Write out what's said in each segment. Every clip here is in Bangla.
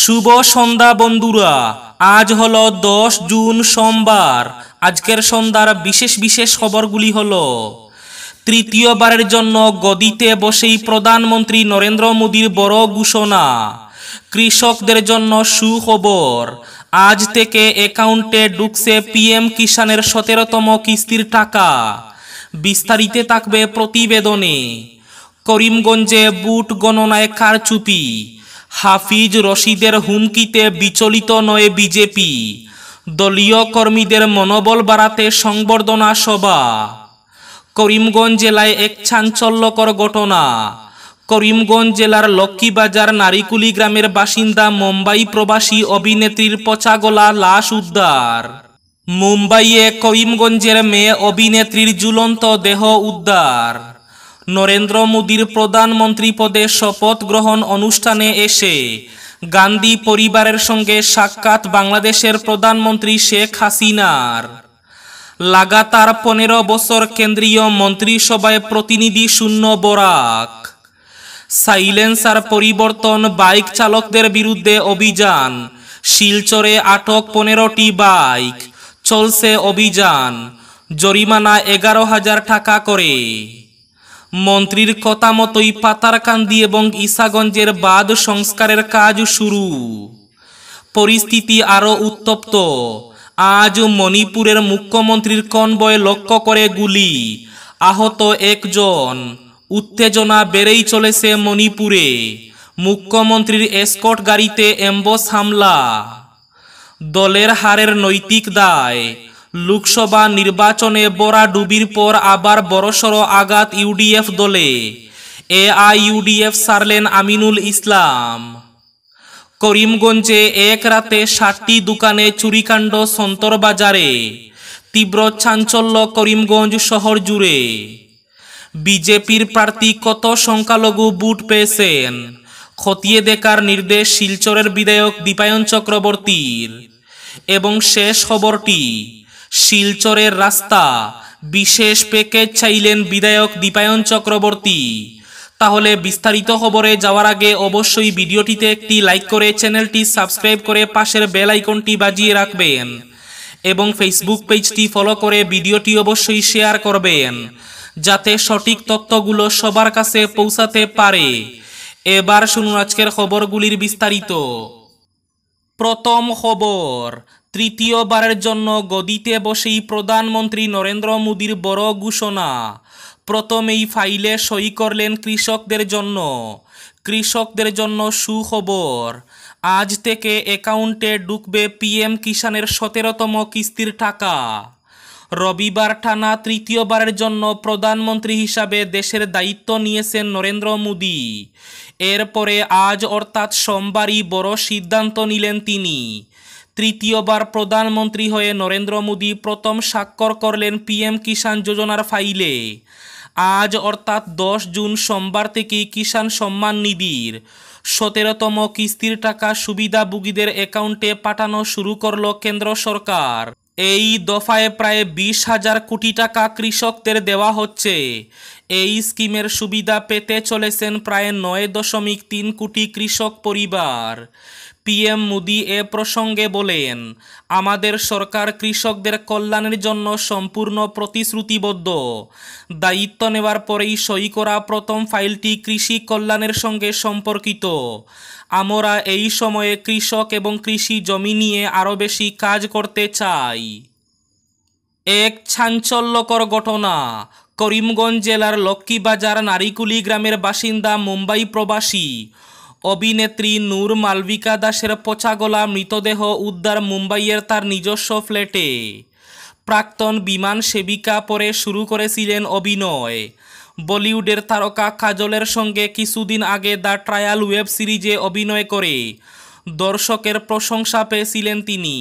শুভ সন্ধ্যা বন্ধুরা। আজ হলো 10 জুন সোমবার। আজকের সন্ধ্যার বিশেষ বিশেষ খবরগুলি হলো: তৃতীয়বারের জন্য গদিতে বসেই প্রধানমন্ত্রী নরেন্দ্র মোদীর বড় ঘোষণা। কৃষকদের জন্য সুখবর, আজ থেকে অ্যাকাউন্টে ঢুকছে পিএম কিষানের 17তম কিস্তির টাকা। বিস্তারিত থাকবে প্রতিবেদনে। করিমগঞ্জে বুট গণনায় কারচুপি, হাফিজ রশিদের হুমকিতে বিচলিত নয় বিজেপি। দলীয় কর্মীদের মনোবল বাড়াতে সংবর্ধনা সভা। করিমগঞ্জ জেলায় এক চাঞ্চল্যকর ঘটনা। করিমগঞ্জ জেলার লক্ষ্মীবাজার নারিকুলি গ্রামের বাসিন্দা মুম্বাই প্রবাসী অভিনেত্রীর পচাগলা লাশ উদ্ধার। মুম্বাইয়ে করিমগঞ্জের মেয়ে অভিনেত্রীর ঝুলন্ত দেহ উদ্ধার। নরেন্দ্র মোদীর প্রধানমন্ত্রী পদে শপথ গ্রহণ অনুষ্ঠানে এসে গান্ধী পরিবারের সঙ্গে সাক্ষাৎ বাংলাদেশের প্রধানমন্ত্রী শেখ হাসিনার। লাগাতার 15 বছর কেন্দ্রীয় মন্ত্রিসভায় প্রতিনিধি শূন্য বরাক। সাইলেন্সার পরিবর্তন, বাইক চালকদের বিরুদ্ধে অভিযান। শিলচরে আটক 15টি বাইক, চলছে অভিযান। জরিমানা 11,000 টাকা করে। মন্ত্রীর কথা মতোই পাতারকান্দি এবং ঈসাগঞ্জের বাঁধ সংস্কারের কাজ শুরু। পরিস্থিতি আরও উত্তপ্ত। আজ মণিপুরের মুখ্যমন্ত্রীর কনভয় লক্ষ্য করে গুলি, আহত একজন। উত্তেজনা বেড়েই চলেছে মণিপুরে। মুখ্যমন্ত্রীর এসকর্ট গাড়িতে অ্যাম্বস হামলা। দলের হারের নৈতিক দায়। লোকসভা নির্বাচনে বরাডুবির পর আবার বড়সড় আঘাত ইউডিএফ দলে। এআইইউডিএফ সারলেন আমিনুল ইসলাম। করিমগঞ্জে এক রাতে 60টি দোকানে চুরিকাণ্ড সন্তরবাজারে। তীব্র চাঞ্চল্য করিমগঞ্জ শহর জুড়ে। বিজেপির প্রার্থী কত সংখ্যালঘু ভোট পেয়েছেন খতিয়ে দেখার নির্দেশ শিলচরের বিধায়ক দীপায়ন চক্রবর্তীর। এবং শেষ খবরটি, শিলচরের রাস্তা বিশেষ প্যাকেজ চাইলেন বিধায়ক দীপায়ন চক্রবর্তী। তাহলে বিস্তারিত খবরে যাওয়ার আগে অবশ্যই ভিডিওটিতে একটি লাইক করে চ্যানেলটি সাবস্ক্রাইব করে পাশের বেল আইকনটি বাজিয়ে রাখবেন এবং ফেসবুক পেজটি ফলো করে ভিডিওটি অবশ্যই শেয়ার করবেন যাতে সঠিক তথ্যগুলো সবার কাছে পৌঁছাতে পারে। এবার শুনুন আজকের খবরগুলির বিস্তারিত। প্রথম খবর, তৃতীয়বারের জন্য গদিতে বসেই প্রধানমন্ত্রী নরেন্দ্র মোদীর বড় ঘোষণা। প্রথমেই ফাইলে সই করলেন কৃষকদের জন্য। কৃষকদের জন্য সুখবর, আজ থেকে অ্যাকাউন্টে ঢুকবে পিএম কিষানের 17তম কিস্তির টাকা। রবিবার টানা তৃতীয়বারের জন্য প্রধানমন্ত্রী হিসাবে দেশের দায়িত্ব নিয়েছেন নরেন্দ্র মোদী। এরপরে আজ অর্থাৎ সোমবারই বড় সিদ্ধান্ত নিলেন তিনি। তৃতীয়বার প্রধানমন্ত্রী হয়ে নরেন্দ্র মোদী প্রথম স্বাক্ষর করলেন পিএম কিষাণ যোজনার ফাইলে। আজ অর্থাৎ 10 জুন সোমবার থেকেই কিষাণ সম্মান নিধির 17তম কিস্তির টাকা সুবিধাভোগীদের অ্যাকাউন্টে পাঠানো শুরু করল কেন্দ্র সরকার। এই দফায় প্রায় 20,000 কোটি টাকা কৃষকদের দেওয়া হচ্ছে। এই স্কিমের সুবিধা পেতে চলেছেন প্রায় 9.3 কোটি কৃষক পরিবার। পিএম মোদী এ প্রসঙ্গে বলেন, আমাদের সরকার কৃষকদের কল্যাণের জন্য সম্পূর্ণ প্রতিশ্রুতিবদ্ধ। দায়িত্ব নেওয়ার পরেই সই করা প্রথম ফাইলটি কৃষি কল্যাণের সঙ্গে সম্পর্কিত। আমরা এই সময়ে কৃষক এবং কৃষি জমি নিয়ে আরও বেশি কাজ করতে চাই। এক চাঞ্চল্যকর ঘটনা। করিমগঞ্জ জেলার লক্ষ্মীবাজার নারিকুলি গ্রামের বাসিন্দা মুম্বাই প্রবাসী অভিনেত্রী নূর মালবিকা দাসের পচাগলা মৃতদেহ উদ্ধার মুম্বাইয়ের তার নিজস্ব ফ্ল্যাটে। প্রাক্তন বিমান সেবিকা পরে শুরু করেছিলেন অভিনয়। বলিউডের তারকা কাজলের সঙ্গে কিছুদিন আগে দ্য ট্রায়াল ওয়েব সিরিজে অভিনয় করে দর্শকের প্রশংসা পেয়েছিলেন তিনি।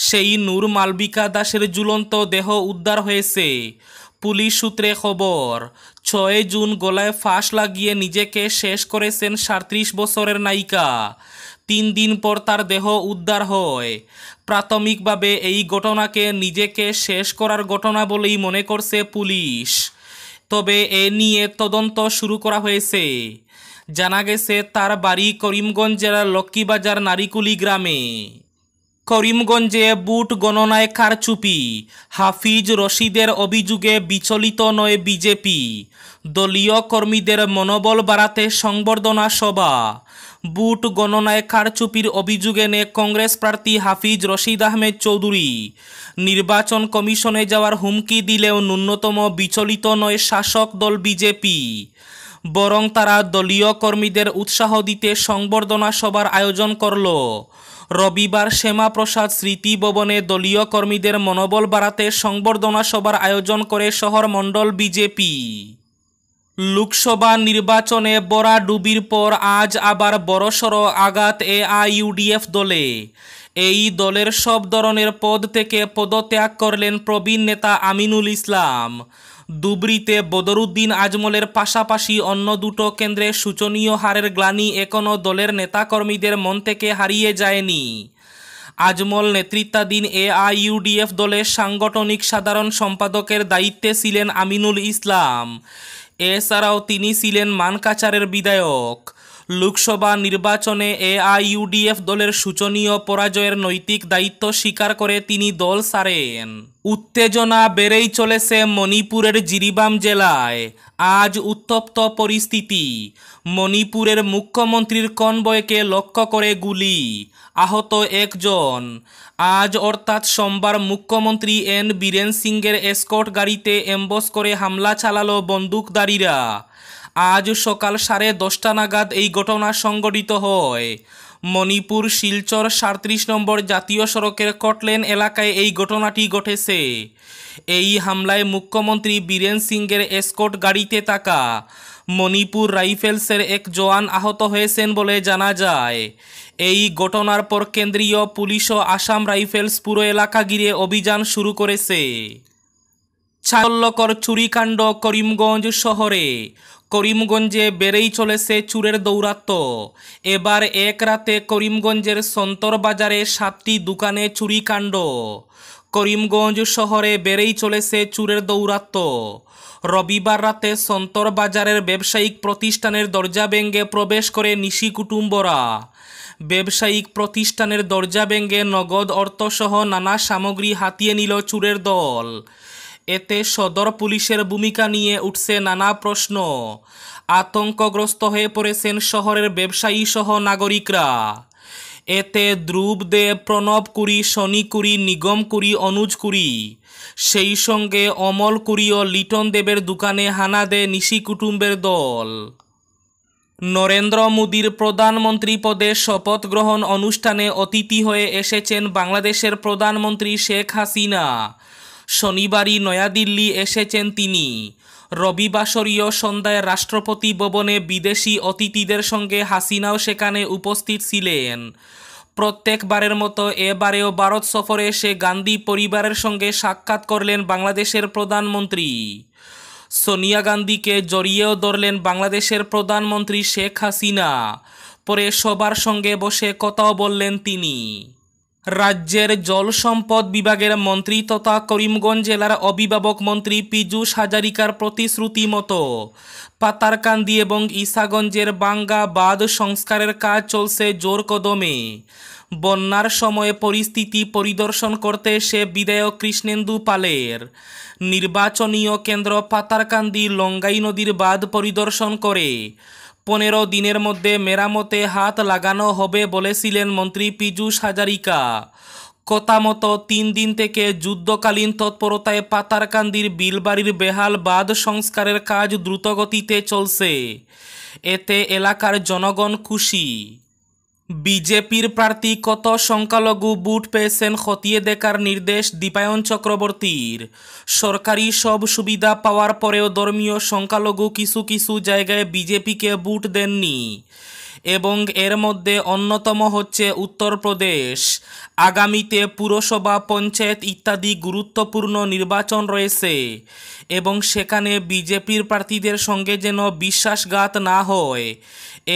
সেই নূর মালবিকা দাসের ঝুলন্ত দেহ উদ্ধার হয়েছে। পুলিশ সূত্রে খবর, 6 জুন গলায় ফাঁস লাগিয়ে নিজেকে শেষ করেছেন 37 বছরের নায়িকা। 3 দিন পর তার দেহ উদ্ধার হয়। প্রাথমিকভাবে এই ঘটনাকে নিজেকে শেষ করার ঘটনা বলেই মনে করছে পুলিশ। তবে এ নিয়ে তদন্ত শুরু করা হয়েছে। জানা গেছে তার বাড়ি করিমগঞ্জ জেলার লক্ষ্মীবাজার নারিকুলি গ্রামে। করিমগঞ্জে বুট গণনায় কারচুপি, হাফিজ রশিদের অভিযোগে বিচলিত নয় বিজেপি, দলীয় কর্মীদের মনোবল বাড়াতে সংবর্ধনা সভা। বুট গণনায় কারচুপির অভিযোগে এনে কংগ্রেস প্রার্থী হাফিজ রশিদ আহমেদ চৌধুরী নির্বাচন কমিশনে যাওয়ার হুমকি দিলেও ন্যূনতম বিচলিত নয় শাসক দল বিজেপি, বরং তারা দলীয় কর্মীদের উৎসাহ দিতে সংবর্ধনা সভার আয়োজন করল। রবিবার শ্যামাপ্রসাদ স্মৃতি ভবনে দলীয় কর্মীদের মনোবল বাড়াতে সংবর্ধনা সভার আয়োজন করে শহর মণ্ডল বিজেপি। লোকসভা নির্বাচনে বরাডুবির পর আজ আবার বড়সড় আঘাত এআইইউডিএফ দলে। এই দলের সব ধরনের পদ থেকে পদত্যাগ করলেন প্রবীণ নেতা আমিনুল ইসলাম। ধুবড়ীতে বদরুদ্দিন আজমলের পাশাপাশি অন্য দুটো কেন্দ্রে শোচনীয় হারের গ্লানি এখনও দলের নেতাকর্মীদের মন থেকে হারিয়ে যায়নি। আজমল নেতৃত্বাধীন এআইইউডিএফ দলের সাংগঠনিক সাধারণ সম্পাদকের দায়িত্বে ছিলেন আমিনুল ইসলাম। এছাড়াও তিনি ছিলেন মানকাচারের বিধায়ক। লোকসভা নির্বাচনে এআইইউডিএফ দলের শোচনীয় পরাজয়ের নৈতিক দায়িত্ব স্বীকার করে তিনি দল ছাড়েন। উত্তেজনা বেড়েই চলেছে মণিপুরের জিরিবাম জেলায়। আজ উত্তপ্ত পরিস্থিতি। মণিপুরের মুখ্যমন্ত্রীর কনভয়কে লক্ষ্য করে গুলি, আহত একজন। আজ অর্থাৎ সোমবার মুখ্যমন্ত্রী এন বীরেন সিংয়ের এসকর্ট গাড়িতে অ্যাম্বস করে হামলা চালালো বন্দুকধারীরা। আজ সকাল 10:30 নাগাদ এই ঘটনা সংঘটিত হয়। মণিপুর শিলচর 37 নম্বর জাতীয় সড়কের কটলেন এলাকায় এই ঘটনাটি ঘটেছে। এই হামলায় মুখ্যমন্ত্রী বীরেন সিংয়ের এসকর্ট গাড়িতে থাকা মণিপুর রাইফেলসের এক জওয়ান আহত হয়েছেন বলে জানা যায়। এই ঘটনার পর কেন্দ্রীয় পুলিশ ও আসাম রাইফেলস পুরো এলাকা ঘিরে অভিযান শুরু করেছে। চাঞ্চল্যকর চুরিকাণ্ড করিমগঞ্জ শহরে। করিমগঞ্জে বেড়েই চলেছে চুরের দৌরাত্ম্য। এবার এক রাতে করিমগঞ্জের সন্তর বাজারে 7টি দোকানে চুরিকাণ্ড। করিমগঞ্জ শহরে বেড়েই চলেছে চুরের দৌরাত্ম্য। রবিবার রাতে সন্তর বাজারের ব্যবসায়িক প্রতিষ্ঠানের দরজা ভেঙে প্রবেশ করে নিশি কুটুম্বরা। ব্যবসায়িক প্রতিষ্ঠানের দরজা ভেঙে নগদ অর্থসহ নানা সামগ্রী হাতিয়ে নিল চুরের দল। এতে সদর পুলিশের ভূমিকা নিয়ে উঠছে নানা প্রশ্ন। আতঙ্কগ্রস্ত হয়ে পড়েছেন শহরের ব্যবসায়ী সহ নাগরিকরা। এতে ধ্রুব দেব, প্রণব কুরি, শনি কুরি, নিগম কুরি, অনুজ কুরি, সেই সঙ্গে অমল কুরি ও লিটন দেবের দোকানে হানা দেয় নিশি কুটুম্বের দল। নরেন্দ্র মোদীর প্রধানমন্ত্রী পদে শপথ গ্রহণ অনুষ্ঠানে অতিথি হয়ে এসেছেন বাংলাদেশের প্রধানমন্ত্রী শেখ হাসিনা। শনিবারই নয়াদিল্লি এসেছেন তিনি। রবিবাসরীয় সন্ধ্যায় রাষ্ট্রপতি ভবনে বিদেশি অতিথিদের সঙ্গে হাসিনাও সেখানে উপস্থিত ছিলেন। প্রত্যেকবারের মতো এবারেও ভারত সফরে এসে গান্ধী পরিবারের সঙ্গে সাক্ষাৎ করলেন বাংলাদেশের প্রধানমন্ত্রী। সোনিয়া গান্ধীকে জড়িয়েও ধরলেন বাংলাদেশের প্রধানমন্ত্রী শেখ হাসিনা। পরে সবার সঙ্গে বসে কথাও বললেন তিনি। রাজ্যের জল সম্পদ বিভাগের মন্ত্রী তথা করিমগঞ্জ জেলার অভিভাবক মন্ত্রী পীযূষ হাজারিকার প্রতিশ্রুতি মতো পাতারকান্দি এবং ঈশাগঞ্জের বাঙ্গা বাঁধ সংস্কারের কাজ চলছে জোর কদমে। বন্যার সময়ে পরিস্থিতি পরিদর্শন করতে এসে বিধায়ক কৃষ্ণেন্দু পালের নির্বাচনীয় কেন্দ্র পাতারকান্দি লঙ্গাই নদীর বাঁধ পরিদর্শন করে 15 দিনের মধ্যে মেরামতে হাত লাগানো হবে বলেছিলেন মন্ত্রী পীযূষ হাজারিকা। কথা মতো 3 দিন থেকে যুদ্ধকালীন তৎপরতায় পাতারকান্দির বিলবাড়ির বেহাল বাঁধ সংস্কারের কাজ দ্রুতগতিতে চলছে। এতে এলাকার জনগণ খুশি। বিজেপির প্রার্থী কত সংখ্যালঘু ভোট পেয়েছেন খতিয়ে দেখার নির্দেশ দীপায়ন চক্রবর্তীর। সরকারি সব সুবিধা পাওয়ার পরেও ধর্মীয় সংখ্যালঘু কিছু কিছু জায়গায় বিজেপিকে ভোট দেননি। এবং এর মধ্যে অন্যতম হচ্ছে উত্তরপ্রদেশ। আগামীতে পুরসভা, পঞ্চায়েত ইত্যাদি গুরুত্বপূর্ণ নির্বাচন রয়েছে এবং সেখানে বিজেপির প্রার্থীদের সঙ্গে যেন বিশ্বাসঘাত না হয়,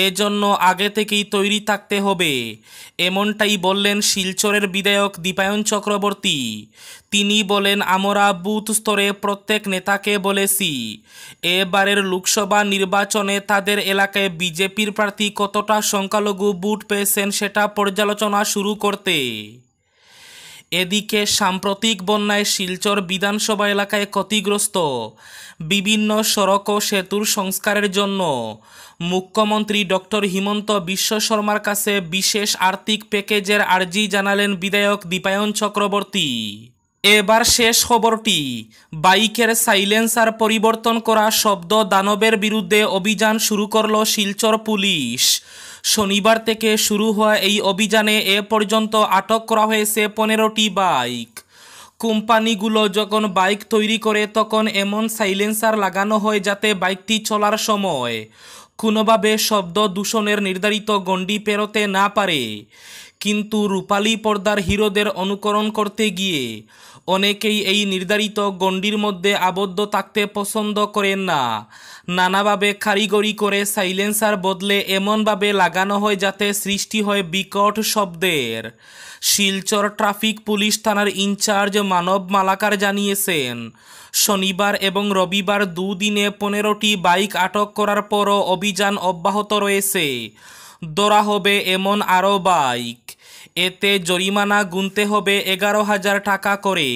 এজন্য আগে থেকেই তৈরি থাকতে হবে, এমনটাই বললেন শিলচরের বিধায়ক দীপায়ন চক্রবর্তী। তিনি বলেন, আমরা বুথ স্তরে প্রত্যেক নেতাকে বলেছি এবারের লোকসভা নির্বাচনে তাদের এলাকায় বিজেপির প্রার্থী কতটা সংখ্যালঘু ভোট পেয়েছেন সেটা পর্যালোচনা শুরু করতে। এদিকে সাম্প্রতিক বন্যায় শিলচর বিধানসভা এলাকায় ক্ষতিগ্রস্ত বিভিন্ন সড়ক ও সেতুর সংস্কারের জন্য মুখ্যমন্ত্রী ডক্টর হিমন্ত বিশ্ব শর্মার কাছে বিশেষ আর্থিক প্যাকেজের আর্জি জানালেন বিধায়ক দীপায়ন চক্রবর্তী। এবার শেষ খবরটি, বাইকের সাইলেন্সার পরিবর্তন করা শব্দ দানবের বিরুদ্ধে অভিযান শুরু করল শিলচর পুলিশ। শনিবার থেকে শুরু হওয়া এই অভিযানে এ পর্যন্ত আটক করা হয়েছে 15টি বাইক। কোম্পানিগুলো যখন বাইক তৈরি করে তখন এমন সাইলেন্সার লাগানো হয় যাতে বাইকটি চলার সময় কোনোভাবে শব্দ দূষণের নির্ধারিত গণ্ডি পেরোতে না পারে। কিন্তু রূপালী পর্দার হিরোদের অনুকরণ করতে গিয়ে অনেকেই এই নির্ধারিত গণ্ডির মধ্যে আবদ্ধ থাকতে পছন্দ করেন না। নানাভাবে কারিগরি করে সাইলেন্সার বদলে এমনভাবে লাগানো হয় যাতে সৃষ্টি হয় বিকট শব্দের। শিলচর ট্রাফিক পুলিশ থানার ইনচার্জ মানব মালাকার জানিয়েছেন, শনিবার এবং রবিবার দুদিনে 15টি বাইক আটক করার পরও অভিযান অব্যাহত রয়েছে। ধরা হবে এমন আরও বাইক। এতে জরিমানা গুনতে হবে 11,000 টাকা করে।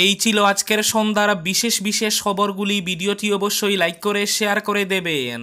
এই ছিল আজকের সন্ধ্যার বিশেষ বিশেষ খবরগুলি। ভিডিওটি অবশ্যই লাইক করে শেয়ার করে দেবেন।